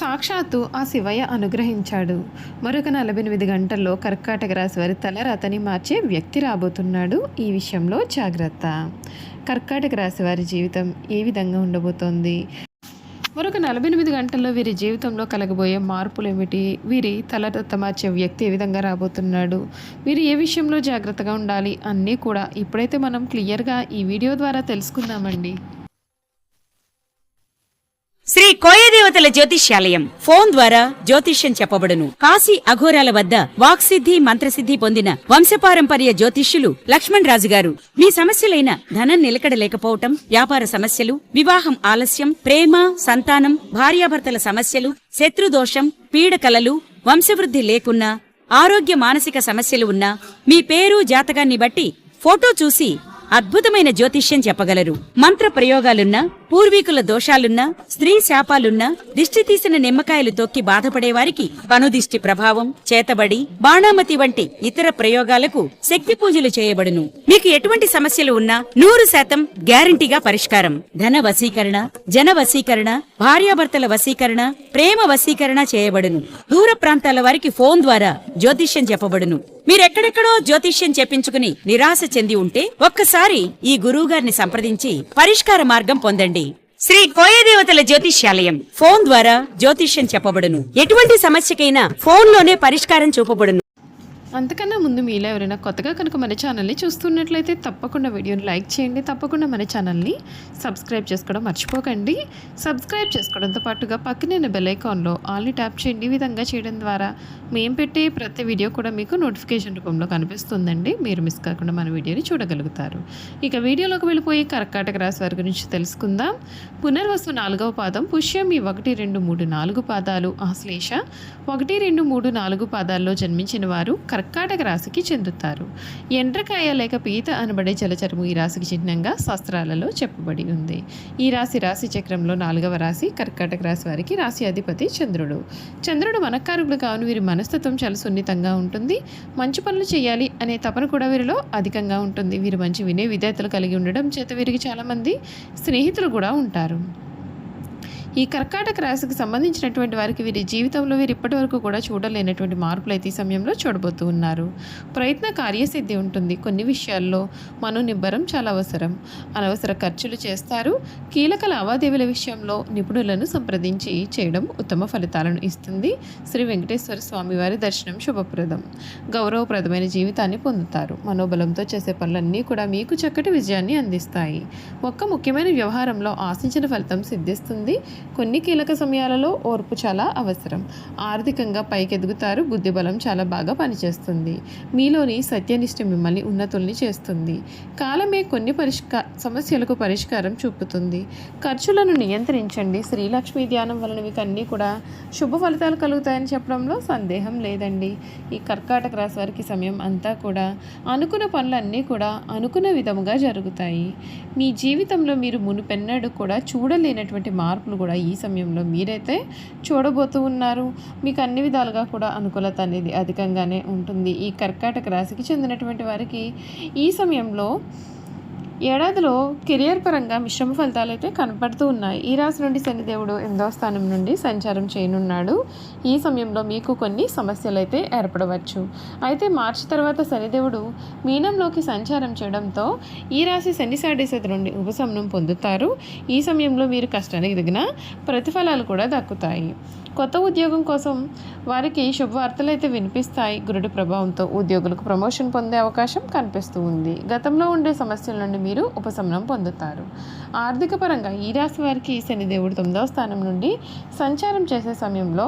సాక్షాత్తు ఆ శివయ్య అనుగ్రహించాడు. మరొక 48 గంటల్లో కర్కాటక రాశి వారి తలరాతని మార్చే వ్యక్తి రాబోతున్నాడు. ఈ విషయంలో జాగ్రత్త. కర్కాటక రాశి వారి జీవితం ఏ విధంగా ఉండబోతోంది? మరొక 48 గంటల్లో వీరి జీవితంలో కలగబోయే మార్పులు ఏమిటి? వీరి తలరాత మార్చే వ్యక్తి ఏ విధంగా రాబోతున్నాడు? వీరు ఏ విషయంలో జాగ్రత్తగా ఉండాలి? అన్నీ కూడా ఇప్పుడైతే మనం క్లియర్గా ఈ వీడియో ద్వారా తెలుసుకుందామండి. శ్రీ కోయదేవతల జ్యోతిష్యాలయం ఫోన్ ద్వారా జ్యోతిష్యం చెప్పబడును. కాశీ అఘోరాల వద్ద వాక్సిద్ధి మంత్రసిద్ధి పొందిన వంశపారంపర్య జ్యోతిష్యులు లక్ష్మణ్ రాజు గారు మీ సమస్యలైన ధనం నిలకడ లేకపోవటం, వ్యాపార సమస్యలు, వివాహం ఆలస్యం, ప్రేమ, సంతానం, భార్యాభర్తల సమస్యలు, శత్రుదోషం, పీడకలలు, వంశవృద్ధి లేకున్నా, ఆరోగ్య మానసిక సమస్యలు ఉన్నా మీ పేరు జాతకాన్ని బట్టి ఫోటో చూసి అద్భుతమైన జ్యోతిష్యం చెప్పగలరు. మంత్ర ప్రయోగాలున్నా, పూర్వీకుల దోషాలున్నా, స్త్రీ శాపాలున్నా, దిష్టి తీసిన నిమ్మకాయలు తొక్కి బాధపడేవారికి పనుదిష్టి ప్రభావం, చేతబడి, బాణామతి వంటి ఇతర ప్రయోగాలకు శక్తి పూజలు చేయబడును. మీకు ఎటువంటి సమస్యలు ఉన్నా 100% గ్యారంటీగా పరిష్కారం. ధన వశీకరణ, జన వశీకరణ, భార్యాభర్తల వశీకరణ, ప్రేమ వశీకరణ చేయబడును. దూర ప్రాంతాల వారికి ఫోన్ ద్వారా జ్యోతిష్యం చెప్పబడును. మీరెక్కడెక్కడో జ్యోతిష్యం చెప్పించుకుని నిరాశ చెంది ఉంటే ఒక్కసారి ఈ గురువుగారిని సంప్రదించి పరిష్కార మార్గం పొందండి. శ్రీ కోయదేవతల జ్యోతిష్యాలయం ఫోన్ ద్వారా జ్యోతిష్యం చెప్పబడును. ఎటువంటి సమస్యకైనా ఫోన్లోనే పరిష్కారం చూపబడును. అంతకన్నా ముందు మీలో ఎవరైనా కొత్తగా కనుక మన ఛానల్ని చూస్తున్నట్లయితే తప్పకుండా వీడియోని లైక్ చేయండి. తప్పకుండా మన ఛానల్ని సబ్స్క్రైబ్ చేసుకోవడం మర్చిపోకండి. సబ్స్క్రైబ్ చేసుకోవడంతో పాటుగా పక్కనే బెల్ ఐకాన్లో ఆల్ని ట్యాప్ చేయండి. ఈ విధంగా చేయడం ద్వారా మేము పెట్టే ప్రతి వీడియో కూడా మీకు నోటిఫికేషన్ రూపంలో కనిపిస్తుందండి. మీరు మిస్ కాకుండా మన వీడియోని చూడగలుగుతారు. ఇక వీడియోలోకి వెళ్ళిపోయి కర్కాటక రాశి వారి గురించి తెలుసుకుందాం. పునర్వసు 4వ పాదం, పుష్యం ఈ 1, 2, 3, 4 పాదాలు, ఆశ్లేష 1, 2, 3, 4 పాదాల్లో జన్మించిన వారు కర్కాటక రాశికి చెందుతారు. ఎండ్రకాయ లేక పీత అనబడే జలచరము ఈ రాశికి చిహ్నంగా శాస్త్రాలలో చెప్పబడి ఉంది. ఈ రాశి చక్రంలో 4వ రాశి కర్కాటక రాశి వారికి రాశి అధిపతి చంద్రుడు. చంద్రుడు మనకారకుడు కావున వీరి మనస్తత్వం చాలా సున్నితంగా ఉంటుంది. మంచి పనులు చేయాలి అనే తపన కూడా వీరిలో అధికంగా ఉంటుంది. వీరు మంచి వినయ విధేయతలు కలిగి ఉండడం చేత వీరికి చాలామంది స్నేహితులు కూడా ఉంటారు. ఈ కర్కాటక రాశికి సంబంధించినటువంటి వారికి వీరి జీవితంలో వీరు ఇప్పటి వరకు కూడా చూడలేనటువంటి మార్పులు అయితే ఈ సమయంలో చూడబోతూ ఉన్నారు. ప్రయత్న కార్యసిద్ధి ఉంటుంది. కొన్ని విషయాల్లో మనోనిబ్బరం చాలా అవసరం. అనవసర ఖర్చులు చేస్తారు. కీలక లావాదేవీల విషయంలో నిపుణులను సంప్రదించి చేయడం ఉత్తమ ఫలితాలను ఇస్తుంది. శ్రీ వెంకటేశ్వర స్వామి వారి దర్శనం శుభప్రదం. గౌరవప్రదమైన జీవితాన్ని పొందుతారు. మనోబలంతో చేసే పనులన్నీ కూడా మీకు చక్కటి విజయాన్ని అందిస్తాయి. ఒక్క ముఖ్యమైన వ్యవహారంలో ఆశించిన ఫలితం సిద్ధిస్తుంది. కొన్ని కీలక సమయాలలో ఓర్పు చాలా అవసరం. ఆర్థికంగా పైకెదుగుతారు. బుద్ధిబలం చాలా బాగా పనిచేస్తుంది. మీలోని సత్యనిష్ట మిమ్మల్ని ఉన్నతుల్ని చేస్తుంది. కాలమే కొన్ని సమస్యలకు పరిష్కారం చూపుతుంది. ఖర్చులను నియంత్రించండి. శ్రీలక్ష్మి ధ్యానం వలన మీకు అన్నీ కూడా శుభ ఫలితాలు కలుగుతాయని చెప్పడంలో సందేహం లేదండి. ఈ కర్కాటక రాశి వారికి సమయం అంతా కూడా అనుకున్న పనులన్నీ కూడా అనుకున్న విధముగా జరుగుతాయి. మీ జీవితంలో మీరు మునుపెన్నడూ కూడా చూడలేనటువంటి మార్పులు కూడా ఈ సమయంలో మీరైతే చూడబోతూ ఉన్నారు. మీకు అన్ని విధాలుగా కూడా అనుకూలత అనేది అధికంగానే ఉంటుంది. ఈ కర్కాటక రాశికి చెందినటువంటి వారికి ఈ సమయంలో ఏడాదిలో కెరియర్ పరంగా మిశ్రమ ఫలితాలు అయితే కనపడుతూ ఉన్నాయి. ఈ రాశి నుండి శనిదేవుడు 8వ స్థానం నుండి సంచారం చేయనున్నాడు. ఈ సమయంలో మీకు కొన్ని సమస్యలు అయితే ఏర్పడవచ్చు. అయితే మార్చి తర్వాత శనిదేవుడు మీనంలోకి సంచారం చేయడంతో ఈ రాశి శని సాడేసేది నుండి ఉపశమనం పొందుతారు. ఈ సమయంలో మీరు కష్టానికి దిగిన ప్రతిఫలాలు కూడా దక్కుతాయి. కొత్త ఉద్యోగం కోసం వారికి శుభవార్తలు అయితే వినిపిస్తాయి. గురుడి ప్రభావంతో ఉద్యోగులకు ప్రమోషన్ పొందే అవకాశం కనిపిస్తూ ఉంది. గతంలో ఉండే సమస్యల నుండి మీరు ఉపశమనం పొందుతారు. ఆర్థిక పరంగా ఈ రాశి వారికి శనిదేవుడు 9వ స్థానం నుండి సంచారం చేసే సమయంలో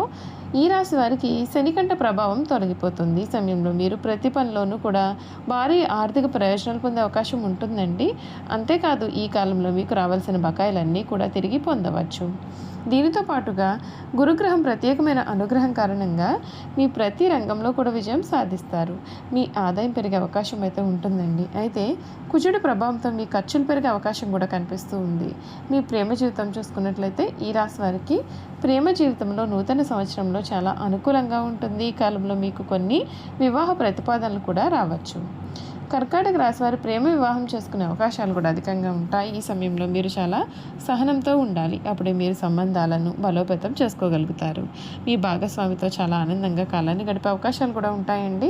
ఈ రాశి వారికి శనికంఠ ప్రభావం తొలగిపోతుంది. ఈ సమయంలో మీరు ప్రతి పనిలోనూ కూడా భారీ ఆర్థిక ప్రయోజనాలు పొందే అవకాశం ఉంటుందండి. అంతేకాదు ఈ కాలంలో మీకు రావాల్సిన బకాయిలన్నీ కూడా తిరిగి పొందవచ్చు. దీనితో పాటుగా గురుగ్రహం ప్రత్యేకమైన అనుగ్రహం కారణంగా మీ ప్రతి రంగంలో కూడా విజయం సాధిస్తారు. మీ ఆదాయం పెరిగే అవకాశం అయితే ఉంటుందండి. అయితే కుజుడి ప్రభావంతో మీ ఖర్చులు పెరిగే అవకాశం కూడా కనిపిస్తూ ఉంది. మీ ప్రేమ జీవితం చూసుకున్నట్లయితే ఈ రాశి వారికి ప్రేమ జీవితంలో నూతన సంవత్సరంలో చాలా అనుకూలంగా ఉంటుంది. ఈ కాలంలో మీకు కొన్ని వివాహ ప్రతిపాదనలు కూడా రావచ్చు. కర్కాటక రాశి వారు ప్రేమ వివాహం చేసుకునే అవకాశాలు కూడా అధికంగా ఉంటాయి. ఈ సమయంలో మీరు చాలా సహనంతో ఉండాలి. అప్పుడే మీరు సంబంధం సంబంధాలను బలోపేతం చేసుకోగలుగుతారు. మీ భాగస్వామితో చాలా ఆనందంగా కాలాన్ని గడిపే అవకాశాలు కూడా ఉంటాయండి.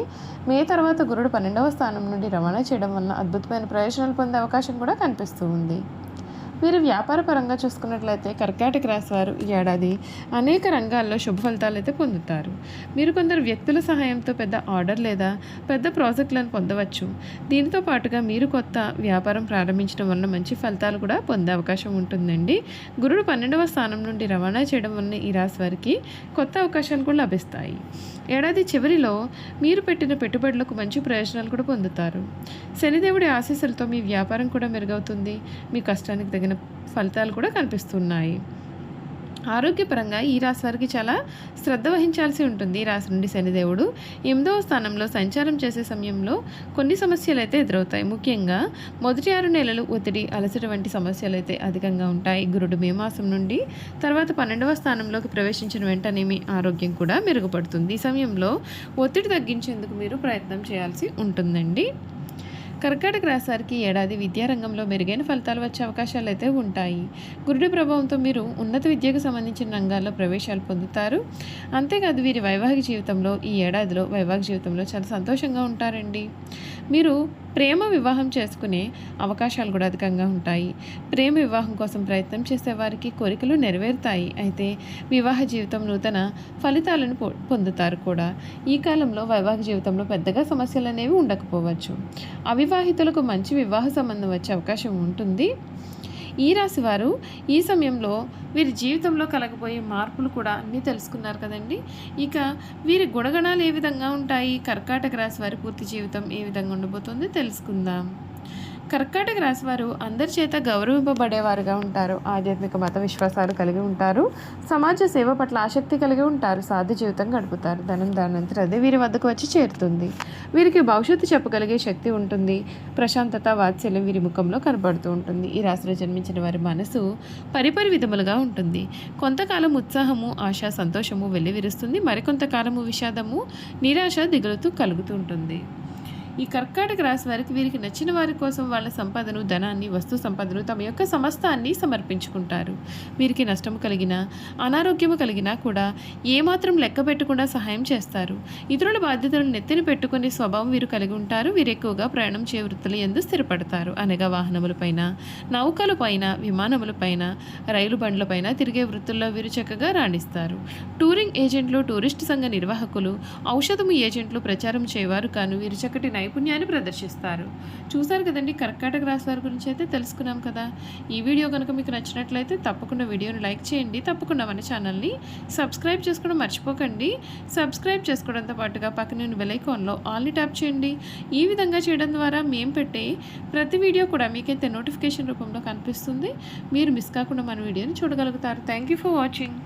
మే తర్వాత గురుడు 12వ స్థానం నుండి రవాణా చేయడం వలన అద్భుతమైన ప్రయోజనాలు పొందే అవకాశం కూడా కనిపిస్తూ ఉంది. మీరు వ్యాపార పరంగా చూసుకున్నట్లయితే కర్కాటక రాశి వారు ఈ ఏడాది అనేక రంగాల్లో శుభ ఫలితాలు అయితే పొందుతారు. మీరు కొందరు వ్యక్తుల సహాయంతో పెద్ద ఆర్డర్ లేదా పెద్ద ప్రాజెక్టులను పొందవచ్చు. దీనితో పాటుగా మీరు కొత్త వ్యాపారం ప్రారంభించడం వలన మంచి ఫలితాలు కూడా పొందే అవకాశం ఉంటుందండి. గురుడు 12వ స్థానం నుండి రవాణా చేయడం వలన ఈ రాశి వారికి కొత్త అవకాశాలు కూడా లభిస్తాయి. ఏడాది చివరిలో మీరు పెట్టిన పెట్టుబడులకు మంచి ప్రయోజనాలు కూడా పొందుతారు. శనిదేవుడి ఆశీస్సులతో మీ వ్యాపారం కూడా మెరుగవుతుంది. మీ కష్టానికి తగిన ఫలితాలు కూడా కనిపిస్తున్నాయి. ఆరోగ్యపరంగా ఈ రాశి వారికి చాలా శ్రద్ధ వహించాల్సి ఉంటుంది. ఈ రాశి నుండి శనిదేవుడు 8వ స్థానంలో సంచారం చేసే సమయంలో కొన్ని సమస్యలు అయితే ఎదురవుతాయి. ముఖ్యంగా మొదటి 6 నెలలు ఒత్తిడి, అలసట వంటి సమస్యలు అయితే అధికంగా ఉంటాయి. గురుడు మే మాసం నుండి తర్వాత 12వ స్థానంలోకి ప్రవేశించిన వెంటనే మీ ఆరోగ్యం కూడా మెరుగుపడుతుంది. ఈ సమయంలో ఒత్తిడి తగ్గించేందుకు మీరు ప్రయత్నం చేయాల్సి ఉంటుందండి. కర్కాటక రాశి వారికి ఏడాది విద్యారంగంలో మెరుగైన ఫలితాలు వచ్చే అవకాశాలు అయితే ఉంటాయి. గురుడి ప్రభావంతో మీరు ఉన్నత విద్యకు సంబంధించిన రంగాల్లో ప్రవేశాలు పొందుతారు. అంతేకాదు వీరి వైవాహిక జీవితంలో ఈ ఏడాదిలో వైవాహిక జీవితంలో చాలా సంతోషంగా ఉంటారండి. మీరు ప్రేమ వివాహం చేసుకునే అవకాశాలు కూడా అధికంగా ఉంటాయి. ప్రేమ వివాహం కోసం ప్రయత్నం చేసే వారికి కోరికలు నెరవేరుతాయి. అయితే వివాహ జీవితం నూతన ఫలితాలను పొందుతారు కూడా. ఈ కాలంలో వైవాహిక జీవితంలో పెద్దగా సమస్యలు అనేవి ఉండకపోవచ్చు. అవివాహితులకు మంచి వివాహ సంబంధం వచ్చే అవకాశం ఉంటుంది. ఈ రాశి వారు ఈ సమయంలో వీరి జీవితంలో కలగబోయే మార్పులు కూడా అన్నీ తెలుసుకున్నారు కదండి. ఇక వీరి గుణగణాలు ఏ విధంగా ఉంటాయి, కర్కాటక రాశి వారి పూర్తి జీవితం ఏ విధంగా ఉండబోతుందో తెలుసుకుందాం. కర్కాటక రాశి వారు అందరి చేత గౌరవింపబడేవారుగా ఉంటారు. ఆధ్యాత్మిక మత విశ్వాసాలు కలిగి ఉంటారు. సమాజ సేవ పట్ల ఆసక్తి కలిగి ఉంటారు. సాధ్య జీవితం గడుపుతారు. ధనం దానంతరం అదే వీరి వద్దకు వచ్చి చేరుతుంది. వీరికి భవిష్యత్తు చెప్పగలిగే శక్తి ఉంటుంది. ప్రశాంతత, వాత్సల్యం వీరి ముఖంలో కనబడుతూ ఉంటుంది. ఈ రాశిలో జన్మించిన వారి మనసు పరిపరి విధములుగా ఉంటుంది. కొంతకాలం ఉత్సాహము, ఆశ, సంతోషము వెల్లివిరుస్తుంది. మరికొంతకాలము విషాదము, నిరాశ, దిగులుతూ కలుగుతూ ఉంటుంది. ఈ కర్కాటక రాశి వారికి వీరికి నచ్చిన వారి కోసం వాళ్ళ సంపదను, ధనాన్ని, వస్తు సంపదను, తమ యొక్క సమస్తాన్ని సమర్పించుకుంటారు. వీరికి నష్టము కలిగినా, అనారోగ్యము కలిగినా కూడా ఏమాత్రం లెక్క పెట్టకుండా సహాయం చేస్తారు. ఇతరుల బాధ్యతలను నెత్తిన పెట్టుకునే స్వభావం వీరు కలిగి ఉంటారు. వీరు ఎక్కువగా ప్రయాణం చే వృత్తులు ఎందు స్థిరపడతారు. అనగా వాహనములపైన, నౌకలపైన, విమానములపైన, రైలు బండ్లపైన తిరిగే వృత్తుల్లో వీరు చక్కగా రాణిస్తారు. టూరింగ్ ఏజెంట్లు, టూరిస్ట్ సంఘ నిర్వాహకులు, ఔషధము ఏజెంట్లు, ప్రచారం చేయవారు కాను వీరు చక్కటి నైపుణ్యాన్ని ప్రదర్శిస్తారు. చూసారు కదండి, కర్కాటక రాశి వారి గురించి అయితే తెలుసుకున్నాం కదా. ఈ వీడియో కనుక మీకు నచ్చినట్లయితే తప్పకుండా వీడియోని లైక్ చేయండి. తప్పకుండా మన ఛానల్ని సబ్స్క్రైబ్ చేసుకోవడం మర్చిపోకండి. సబ్స్క్రైబ్ చేసుకోవడంతో పాటుగా పక్కన బెల్ ఐకాన్లో ఆల్ని ట్యాప్ చేయండి. ఈ విధంగా చేయడం ద్వారా మేము పెట్టే ప్రతి వీడియో కూడా మీకైతే నోటిఫికేషన్ రూపంలో కనిపిస్తుంది. మీరు మిస్ కాకుండా మన వీడియోని చూడగలుగుతారు. Thank you for watching.